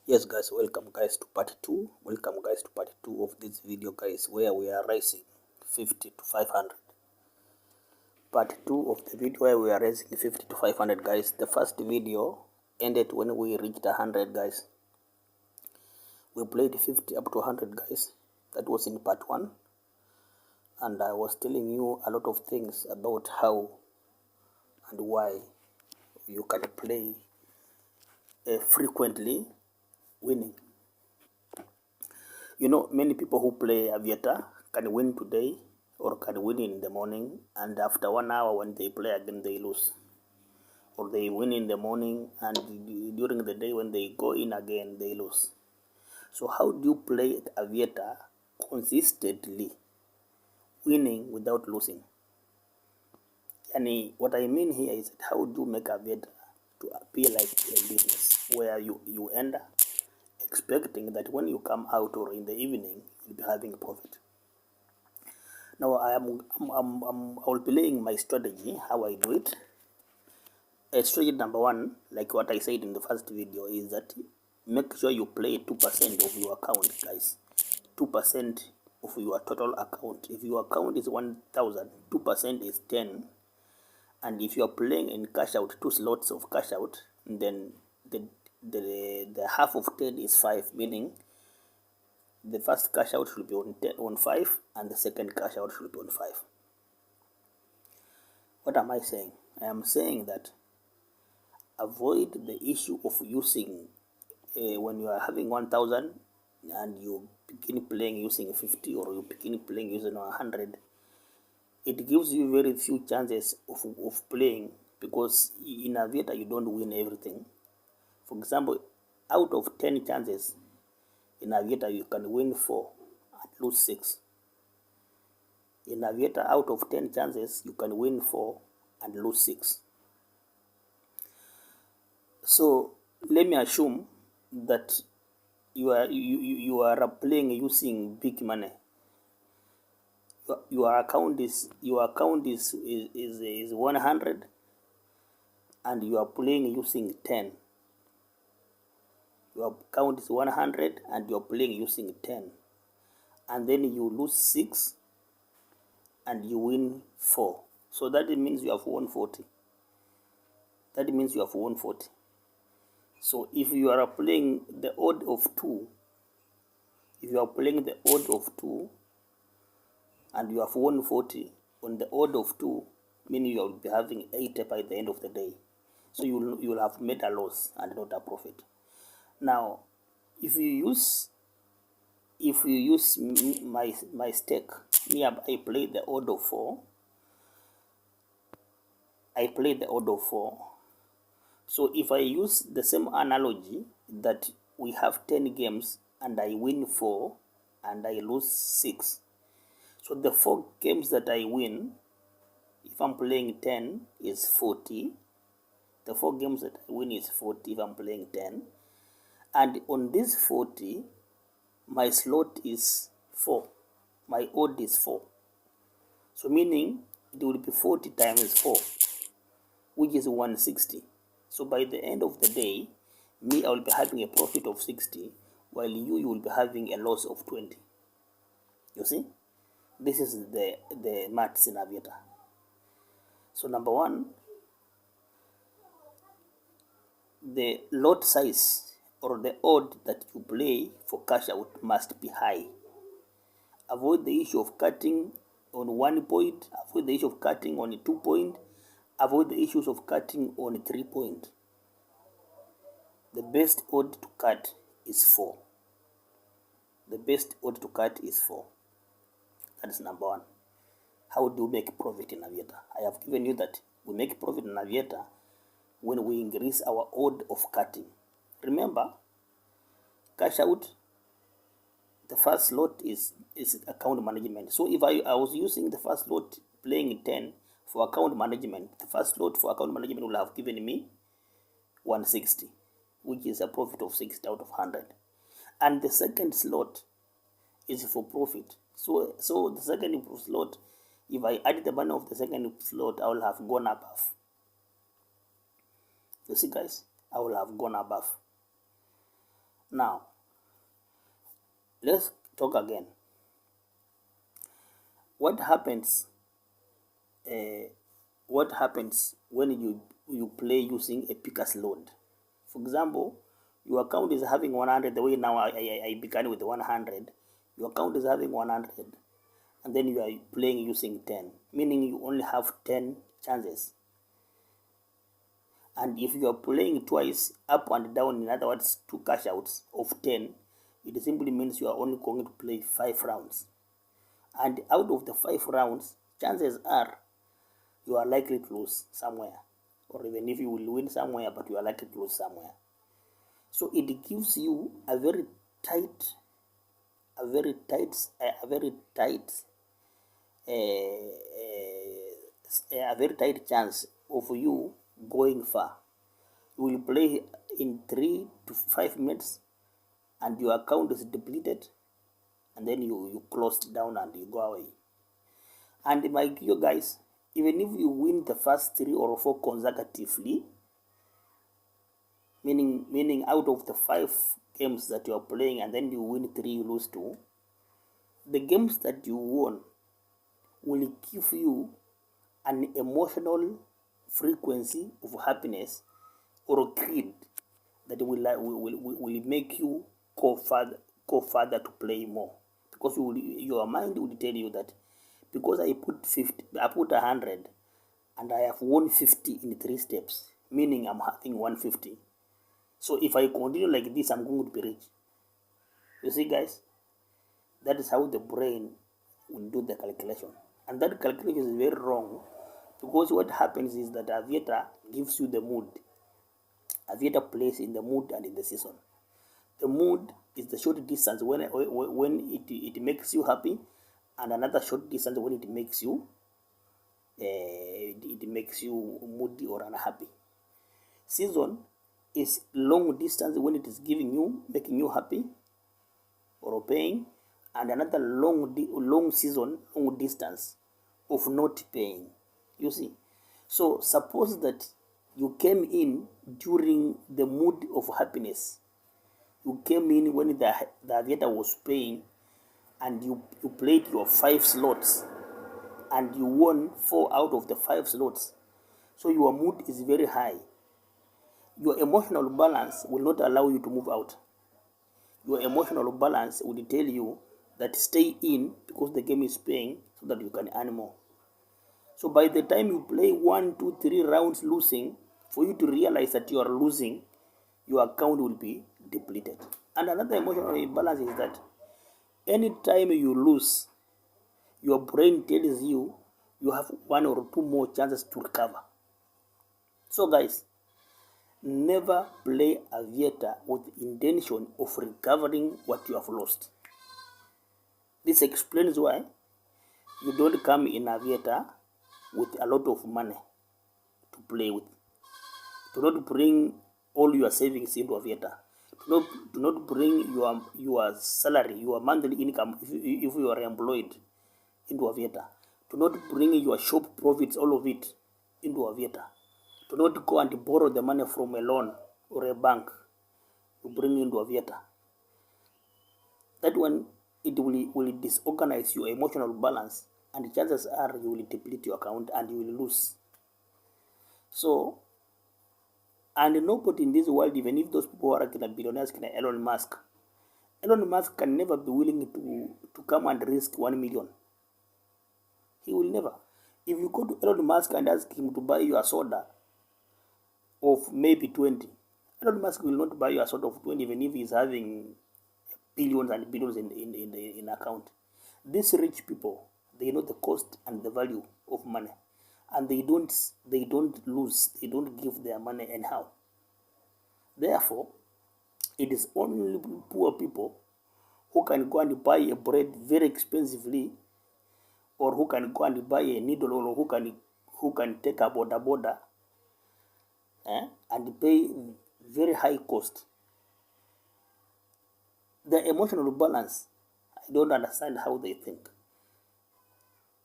Yes guys, welcome guys to part 2. Welcome guys to part 2 of this video guys, where we are raising 50 to 500. Part 2 of the video where we are raising 50 to 500 guys. The first video ended when we reached 100 guys. We played 50 up to 100 guys. That was in part 1. And I was telling you a lot of things about how and why you can play frequently winning. You know, many people who play Aviator can win today or can win in the morning, and after 1 hour when they play again they lose. Or they win in the morning and during the day when they go in again they lose. So how do you play Aviator consistently, winning without losing? And what I mean here is that how do you make Aviator to appear like a business where you end expecting that when you come out or in the evening you'll be having profit. Now I will be laying my strategy, how I do it. Strategy number 1, like what I said in the first video, is that make sure you play 2% of your account, guys. 2% of your total account. If your account is 1,000, 2% is 10. And if you are playing in cash out, 2 slots of cash out, then the half of 10 is 5, meaning the first cash out should be on 5 and the second cash out should be on 5. What am I saying? I am saying that avoid the issue of using when you are having 1,000 and you begin playing using 50 or you begin playing using 100. It gives you very few chances of playing, because in Aviator you don't win everything. For example, out of 10 chances in Aviator you can win 4 and lose 6. In Aviator, out of 10 chances you can win 4 and lose 6. So let me assume that you are playing using big money. Your account is 100 and you are playing using 10. Your account is 100 and you are playing using 10, and then you lose 6 and you win 4. So that means you have won 40. That means you have won 40. So if you are playing the odd of 2, if you are playing the odd of 2 and you have won 40 on the odd of 2, meaning you will be having 80 by the end of the day. So you will have made a loss and not a profit. Now, if you use my stake, me, I play the odd of 4. I play the odd of 4. So if I use the same analogy that we have 10 games and I win 4 and I lose 6. So the 4 games that I win, if I'm playing 10, is 40. The 4 games that I win is 40 if I'm playing 10. And on this 40, my slot is 4. My odd is 4. So meaning it will be 40 times 4, which is 160. So by the end of the day, me, I will be having a profit of 60, while you will be having a loss of 20. You see? This is the maths in Aviator. So number 1, the lot size or the odd that you play for cash out must be high. Avoid the issue of cutting on 1 point, avoid the issue of cutting on 2 point, avoid the issues of cutting on 3 point. The best odd to cut is 4. The best odd to cut is 4. That is number 1. How do we make profit in Aviator? I have given you that we make profit in Aviator when we increase our odd of cutting. Remember, cash out, the first slot is account management. So if I was using the first slot playing 10 for account management, the first slot for account management will have given me 160, which is a profit of 60 out of 100. And the second slot is for profit. So the second slot, if I add the money of the second slot, I will have gone above. You see guys, I will have gone above. Now, let's talk again. What happens? Uh, what happens when you play using a picker's load? For example, your account is having 100. The way now I began with 100. Your account is having 100, and then you are playing using 10, meaning you only have 10 chances. And if you are playing twice, up and down, in other words, 2 cash outs of 10, it simply means you are only going to play 5 rounds. And out of the 5 rounds, chances are you are likely to lose somewhere. Or even if you will win somewhere, but you are likely to lose somewhere. So it gives you a very tight, a very tight, a very tight, a very tight chance of you going far. You will play in 3 to 5 minutes and your account is depleted, and then you close down and you go away. And my you guys, even if you win the first 3 or 4 consecutively, meaning out of the 5 games that you are playing and then you win 3, you lose 2, the games that you won will give you an emotional frequency of happiness or greed that will make you go further to play more, because your mind will tell you that because I put 100 and I have won 50 in 3 steps, meaning I'm having 150. So if I continue like this, I'm going to be rich. You see, guys, that is how the brain will do the calculation, and that calculation is very wrong, because what happens is that Aviator gives you the mood. Aviator plays in the mood and in the season. The mood is the short distance when it makes you happy, and another short distance when it makes you moody or unhappy. Season is long distance when it is making you happy or paying, and another long distance of not paying. You see, so suppose that you came in during the mood of happiness. You came in when the Aviator was paying, and you played your 5 slots and you won 4 out of the 5 slots. So your mood is very high. Your emotional balance will not allow you to move out. Your emotional balance will tell you that stay in because the game is paying so that you can earn more. So by the time you play 1, 2, 3 rounds losing, for you to realize that you are losing, your account will be depleted. And another emotional imbalance is that anytime you lose, your brain tells you you have 1 or 2 more chances to recover. So guys, never play Aviator with intention of recovering what you have lost. This explains why you don't come in Aviator with a lot of money to play with. Do not bring all your savings into Aviator. Do not bring your salary, your monthly income, if you are employed, into Aviator. Do not bring your shop profits, all of it, into Aviator. Do not go and borrow the money from a loan or a bank. You bring into Aviator. That one, it will disorganize your emotional balance, and chances are you will deplete your account and you will lose. So, and nobody in this world, even if those people are billionaires, Elon Musk can never be willing to come and risk 1 million. He will never. If you go to Elon Musk and ask him to buy you a soda of maybe 20, Elon Musk will not buy you a soda of 20 even if he's having billions and billions in account. These rich people, they know the cost and the value of money, and they don't lose, they don't give their money anyhow. Therefore, it is only poor people who can go and buy a bread very expensively, or who can go and buy a needle, or who can take a border and pay very high cost. The emotional balance, I don't understand how they think.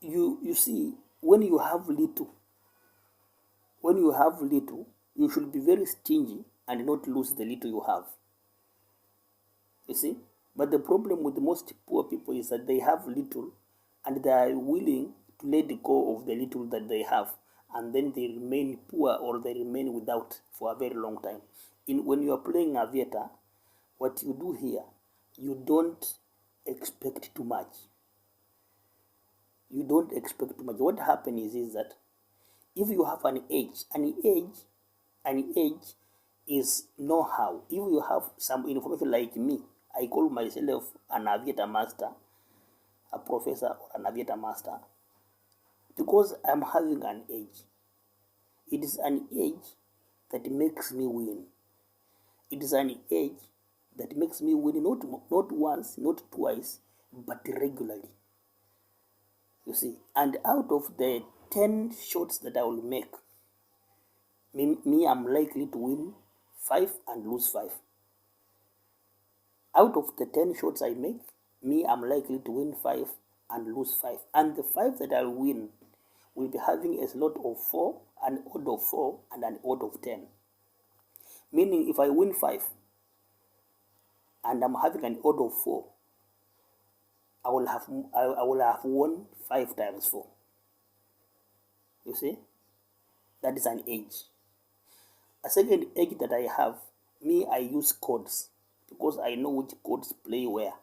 You see, when you have little, you should be very stingy and not lose the little you have. You see? But the problem with most poor people is that they have little and they are willing to let go of the little that they have, and then they remain poor or they remain without for a very long time. When you are playing aviator, what you do here, you don't expect too much. You don't expect too much. What happens is that if you have an age is know-how. If you have some information like me, I call myself an aviator master, a professor or an aviator master, because I'm having an age. It is an age that makes me win. It is an age that makes me win not once, not twice, but regularly. You see, and out of the 10 shots that I will make, I'm likely to win 5 and lose 5. Out of the 10 shots I make, I'm likely to win 5 and lose 5. And the 5 that I'll win will be having a slot of 4, an odd of 4, and an odd of 10. Meaning if I win 5 and I'm having an odd of 4, I will have won 5 times 4. You see? That is an edge. A second edge that I have, I use codes because I know which codes play where.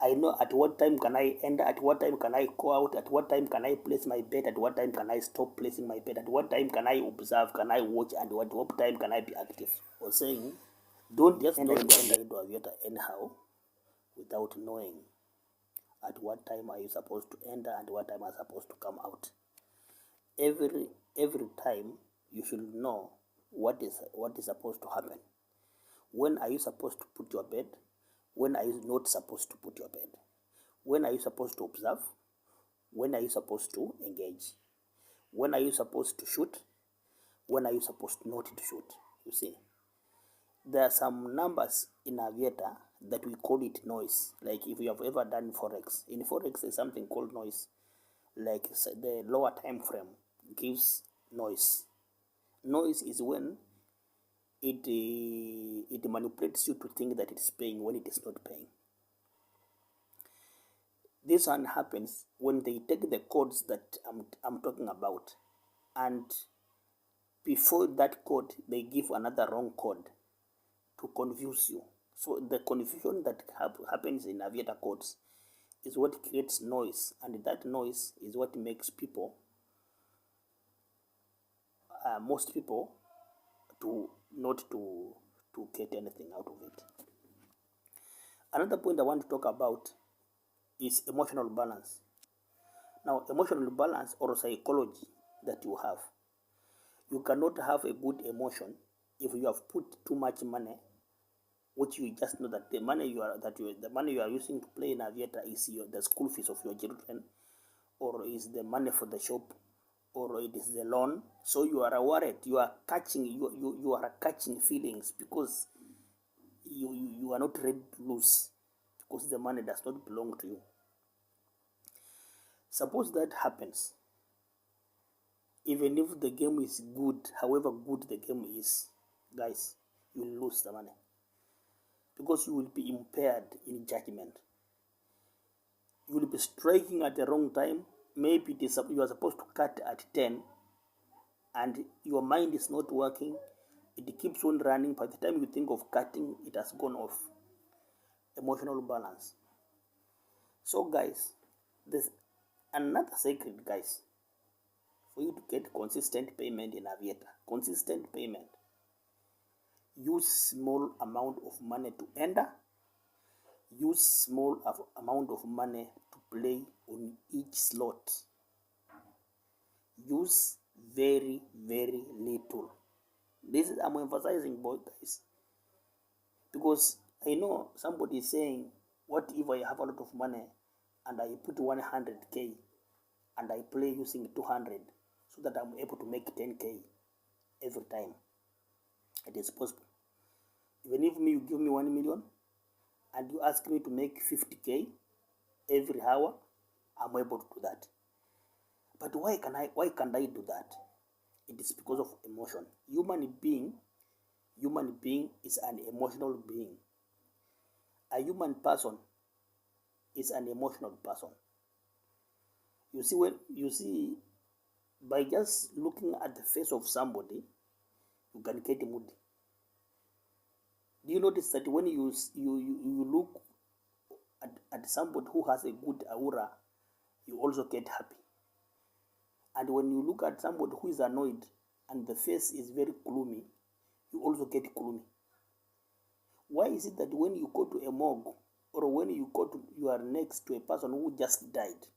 I know at what time can I enter, at what time can I go out, at what time can I place my bet, at what time can I stop placing my bet, at what time can I observe, can I watch, and at what time can I be active. Or saying, don't enter into aviator anyhow without knowing at what time are you supposed to enter and what time are you supposed to come out. Every time you should know what is supposed to happen. When are you supposed to put your bet? When are you not supposed to put your bet? When are you supposed to observe? When are you supposed to engage? When are you supposed to shoot? When are you supposed not to shoot? You see, there are some numbers in aviator that we call it noise. Like if you have ever done forex, in forex there's something called noise. Like the lower time frame gives noise. Noise is when it manipulates you to think that it's paying when it is not paying. This one happens when they take the codes that I'm talking about, and before that code they give another wrong code to confuse you. So the confusion that happens in aviator codes is what creates noise, and that noise is what makes people, most people, to not to get anything out of it. Another point I want to talk about is emotional balance. Now, emotional balance or psychology that you have. You cannot have a good emotion if you have put too much money, which you just know that the money you are using to play in aviator is the school fees of your children, or is the money for the shop, or it is the loan. So you are worried. You are catching feelings because you are not ready to lose because the money does not belong to you. Suppose that happens. Even if the game is good, however good the game is, guys, you will lose the money because you will be impaired in judgment. You will be striking at the wrong time. Maybe you are supposed to cut at 10 and your mind is not working. It keeps on running. By the time you think of cutting, it has gone off. Emotional balance. So guys, there's another secret, guys, for you to get consistent payment in aviator. Consistent payment. Use small amount of money to enter. Use small amount of money to play on each slot. Use very, very little. This is, I'm emphasizing, both guys, because I know somebody is saying, what if I have a lot of money and I put 100k and I play using 200 so that I'm able to make 10k every time? It is possible. Even if you give me 1 million and you ask me to make 50k every hour, I'm able to do that. But why can't I do that? It is because of emotion. Human being is an emotional being. a human person is an emotional person. You see, by just looking at the face of somebody, you can get moody. Do you notice that when you look at somebody who has a good aura, you also get happy? And when you look at somebody who is annoyed and the face is very gloomy, you also get gloomy. Why is it that when you go to a morgue, or when you are next to a person who just died,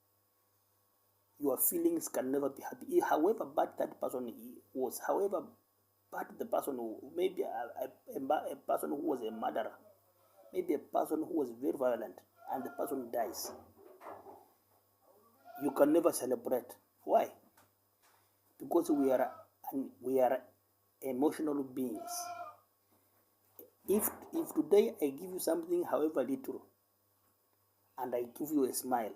your feelings can never be happy? However bad that person was, however bad the person, maybe a person who was a murderer, maybe a person who was very violent, and the person dies, you can never celebrate. Why? Because we are emotional beings. If today I give you something, however little, and I give you a smile,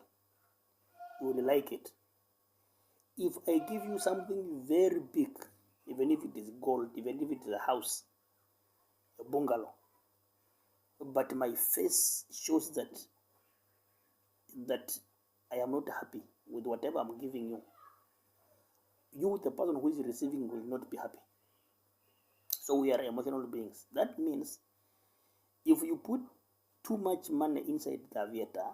you will like it. If I give you something very big, even if it is gold, even if it is a house, a bungalow, but my face shows that I am not happy with whatever I'm giving you, the person who is receiving, will not be happy. So we are emotional beings. That means if you put too much money inside the aviator,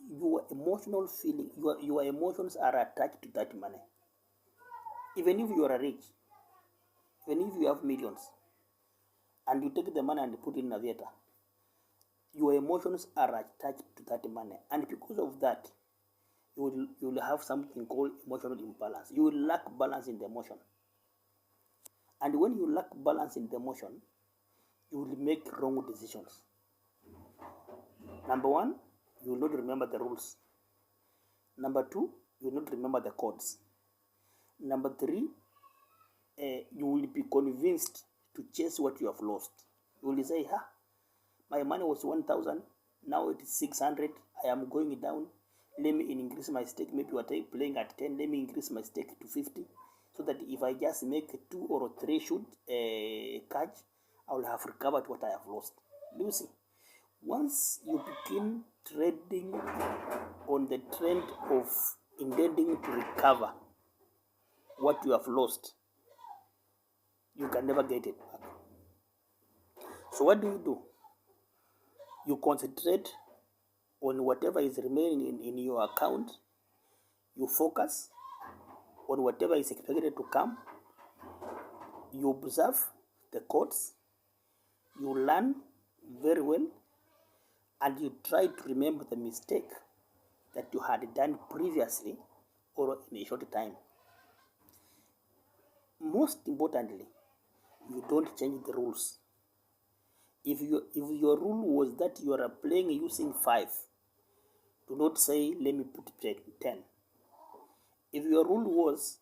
your emotional feeling, your emotions are attached to that money. Even if you are rich, even if you have millions, and you take the money and put it in aviator, your emotions are attached to that money, and because of that, you will have something called emotional imbalance. You will lack balance in the emotion, and when you lack balance in the emotion, you will make wrong decisions. Number one, you will not remember the rules. Number two, you will not remember the codes. Number three, you will be convinced to chase what you have lost. You will say, my money was 1,000, now it is 600, I am going down. Let me increase my stake. Maybe you are playing at 10, let me increase my stake to 50, so that if I just make 2 or 3 shoot catch, I will have recovered what I have lost. Do you see? Once you begin trading on the trend of intending to recover what you have lost, you can never get it back. So what do? You concentrate on whatever is remaining in your account. You focus on whatever is expected to come. You observe the codes. You learn very well, and you try to remember the mistake that you had done previously or in a short time. Most importantly, you don't change the rules. If your rule was that you are playing using 5, do not say let me put 10. If your rule was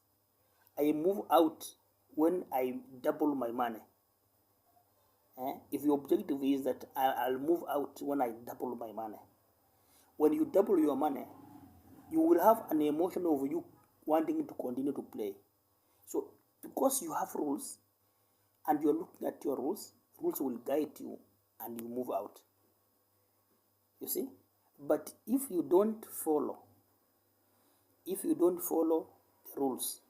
I move out when I double my money, if your objective is that I'll move out when I double my money, when you double your money, you will have an emotion of you wanting to continue to play. So because you have rules and you're looking at your rules will guide you and you move out. You see? But if you don't follow the rules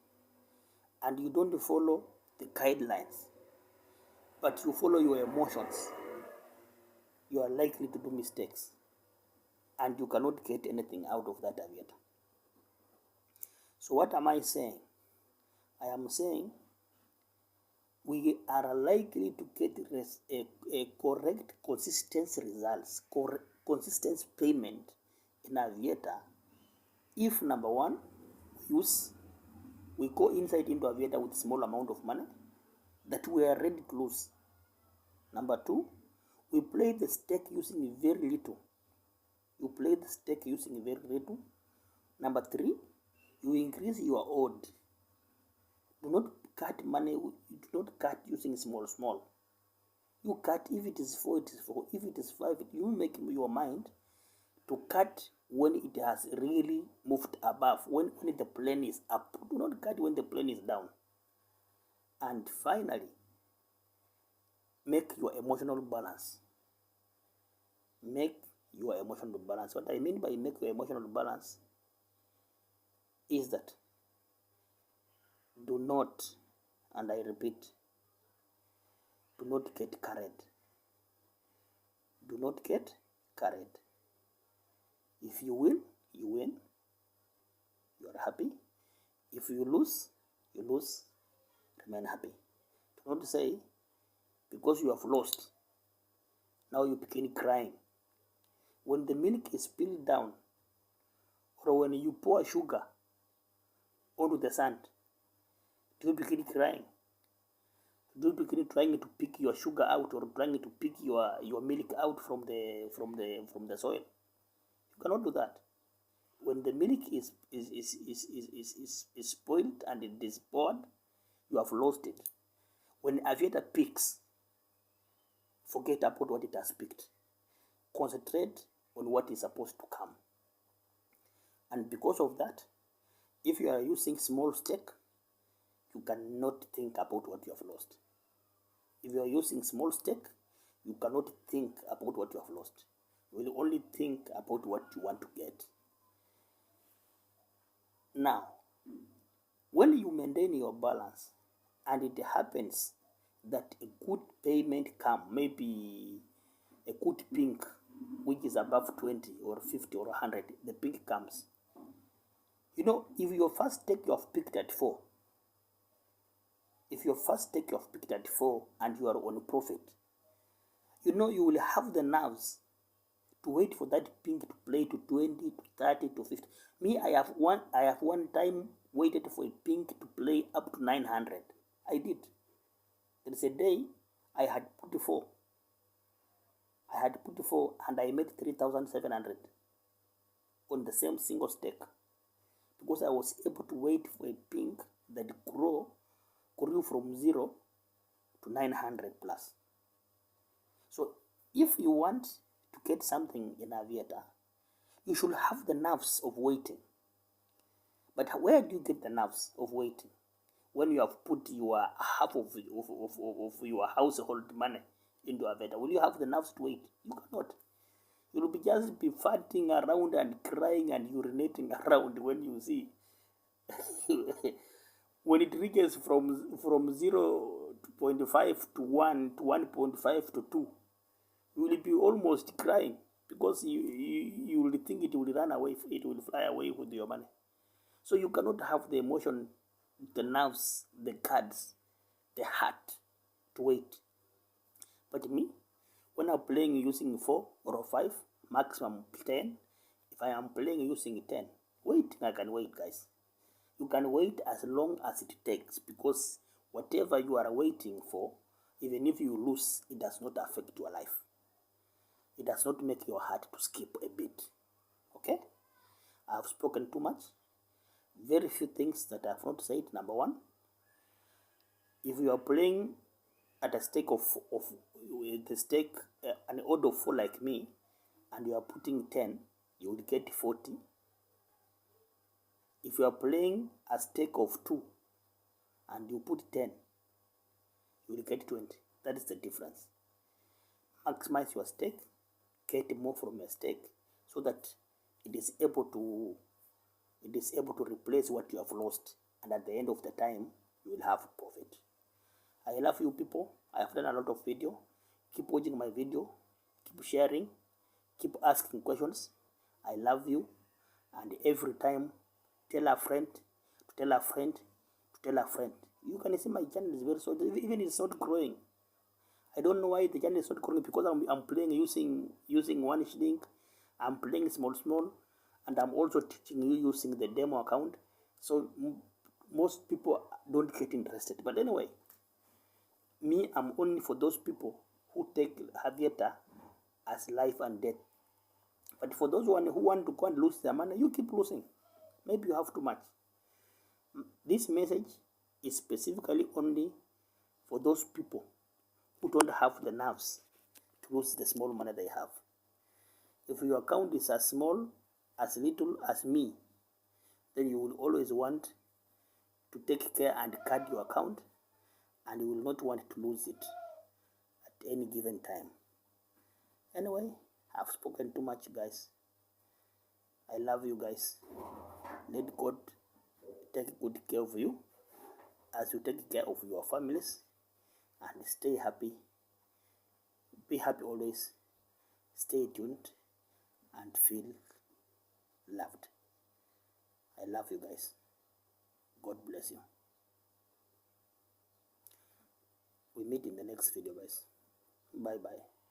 and you don't follow the guidelines, but you follow your emotions, you are likely to do mistakes and you cannot get anything out of that aviator. So what am I saying? I am saying we are likely to get a correct, consistent results, consistent payment in aviator if, number one, we go inside into aviator with small amount of money that we are ready to lose. Number two, we play the stake using very little. You play the stake using very little. Number three, you increase your odd. Do not cut money. Do not cut using small. You cut. If it is 4, it is 4. If it is 5, you make your mind to cut when it has really moved above, when the plane is up. Do not cut when the plane is down. And finally, make your emotional balance. make your emotional balance. What I mean by make your emotional balance is that do not, and I repeat, do not get carried. Do not get carried. If you win, you win. You are happy. If you lose, you lose. Remain happy. Do not say, because you have lost, now you begin crying. When the milk is spilled down, or when you pour sugar onto the sand, do you begin crying? Do you begin trying to pick your sugar out, or trying to pick your milk out from the soil? You cannot do that. When the milk is spoiled and it is poured, you have lost it. When aviator picks, forget about what it has picked. Concentrate on what is supposed to come. And because of that, if you are using small stake, you cannot think about what you have lost. If you are using small stake, you cannot think about what you have lost. You will only think about what you want to get. Now, when you maintain your balance and it happens that a good payment come, maybe a good pink which is above 20 or 50 or 100, the pink comes. You know, if your first stake you have picked at 4, and you are on profit, you know you will have the nerves to wait for that pink to play to 20, to 30, to 50. Me, I have one time waited for a pink to play up to 900. I did. There is a day I had put 4. And I made 3,700 on the same single stake, because I was able to wait for a pink that grew from 0 to 900 plus. So if you want to get something in Aviator, you should have the nerves of waiting. But where do you get the nerves of waiting? When you have put your half of your household money into Aviator, will you have the nerves to wait? You cannot. You will just be farting around and crying and urinating around when you see. When it reaches from 0.5 to 1 to 1.5 to 2, you will be almost crying, because you will think it will run away, it will fly away with your money. So you cannot have the emotion, the nerves, the cards, the heart to wait. But me, when I'm playing using 4 or 5, maximum 10, if I am playing using 10, wait, I can wait, guys. You can wait as long as it takes, because whatever you are waiting for, even if you lose, it does not affect your life. It does not make your heart to skip a bit. Okay? I have spoken too much. Very few things that I have not said. Number one, if you are playing at a stake an odd of 4 like me, and you are putting 10, you will get 40. If you are playing a stake of 2 and you put 10, you will get 20. That is the difference. Maximize your stake, get more from your stake, so that it is able to replace what you have lost, and at the end of the time you will have profit. I love you people. I have done a lot of video. Keep watching my video, keep sharing, keep asking questions. I love you, and every time tell a friend to tell a friend to tell a friend. You can see my channel is very so, even it's not growing. I don't know why the channel is not growing, because I'm playing using 1 shilling. I'm playing small, and I'm also teaching you using the demo account. So most people don't get interested. But anyway, me, I'm only for those people who take Aviator as life and death. But for those who want to go and lose their money, you keep losing. Maybe you have too much. This message is specifically only for those people who don't have the nerves to lose the small money they have. If your account is as small, as little as me, then you will always want to take care and guard your account, and you will not want to lose it at any given time. Anyway, I've spoken too much, guys. I love you guys. Let God take good care of you as you take care of your families, and stay happy. Be happy always. Stay tuned and feel loved. I love you guys. God bless you. We meet in the next video, guys. Bye bye.